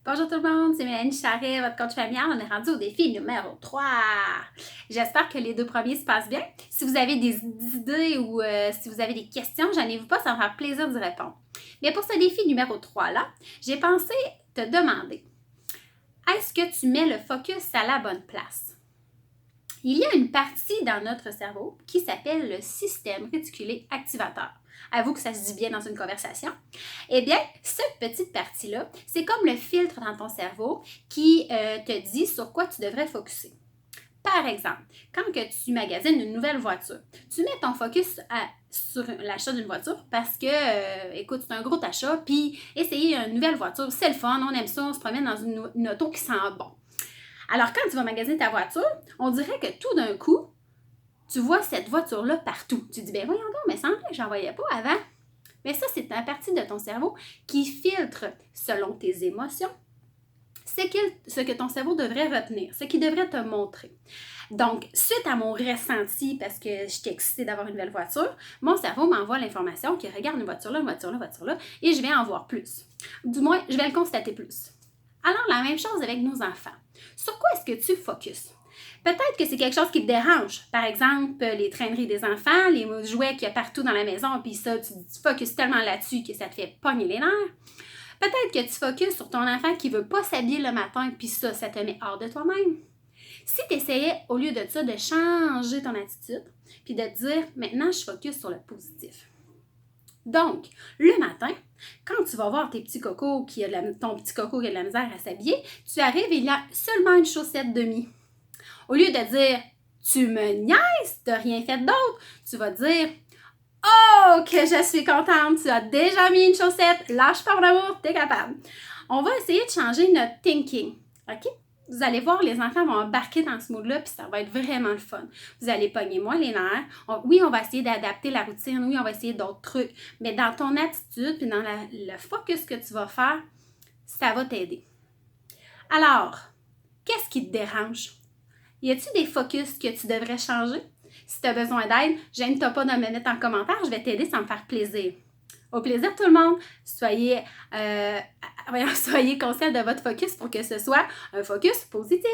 Bonjour tout le monde, c'est Mélanie Charret, votre coach familial. On est rendu au défi numéro 3. J'espère que les deux premiers se passent bien. Si vous avez des idées ou si vous avez des questions, gênez-vous pas, ça va me faire plaisir d'y répondre. Mais pour ce défi numéro 3-là, j'ai pensé te demander, est-ce que tu mets le focus à la bonne place? Il y a une partie dans notre cerveau qui s'appelle le système réticulé activateur. Avoue que ça se dit bien dans une conversation. Eh bien, cette petite partie-là, c'est comme le filtre dans ton cerveau qui te dit sur quoi tu devrais focuser. Par exemple, quand que tu magasines une nouvelle voiture, tu mets ton focus sur l'achat d'une voiture parce que, écoute, c'est un gros achat, puis essayer une nouvelle voiture, c'est le fun, on aime ça, on se promène dans une auto qui sent bon. Alors, quand tu vas magasiner ta voiture, on dirait que tout d'un coup, tu vois cette voiture-là partout. Tu te dis, ben voyons donc, mais semblait que j'en voyais pas avant. Mais ça, c'est une partie de ton cerveau qui filtre selon tes émotions ce que ton cerveau devrait retenir, ce qu'il devrait te montrer. Donc, suite à mon ressenti, parce que j'étais excitée d'avoir une nouvelle voiture, mon cerveau m'envoie l'information qui regarde une voiture là, et je vais en voir plus. Du moins, je vais le constater plus. Alors, la même chose avec nos enfants. Sur quoi est-ce que tu focuses? Peut-être que c'est quelque chose qui te dérange. Par exemple, les traîneries des enfants, les jouets qu'il y a partout dans la maison, puis ça, tu focuses tellement là-dessus que ça te fait pogner les nerfs. Peut-être que tu focuses sur ton enfant qui ne veut pas s'habiller le matin, puis ça te met hors de toi-même. Si tu essayais, au lieu de ça, de changer ton attitude, puis de te dire, maintenant, je focus sur le positif. Donc, le matin, quand tu vas voir ton petit coco qui a de la misère à s'habiller, tu arrives et il a seulement une chaussette demi. Au lieu de dire « tu me niaises, tu n'as rien fait d'autre », tu vas dire « oh, que je suis contente, tu as déjà mis une chaussette, lâche pas mon amour, t'es capable ». On va essayer de changer notre thinking, OK? Vous allez voir, les enfants vont embarquer dans ce mode-là, puis ça va être vraiment le fun. Vous allez pogner moins les nerfs. Oui, on va essayer d'adapter la routine. Oui, on va essayer d'autres trucs. Mais dans ton attitude, puis dans le focus que tu vas faire, ça va t'aider. Alors, qu'est-ce qui te dérange? Y a-t-il des focus que tu devrais changer? Si tu as besoin d'aide, gêne-toi pas de me mettre en commentaire. Je vais t'aider, ça me faire plaisir. Au plaisir tout le monde. Soyez conscient de votre focus pour que ce soit un focus positif.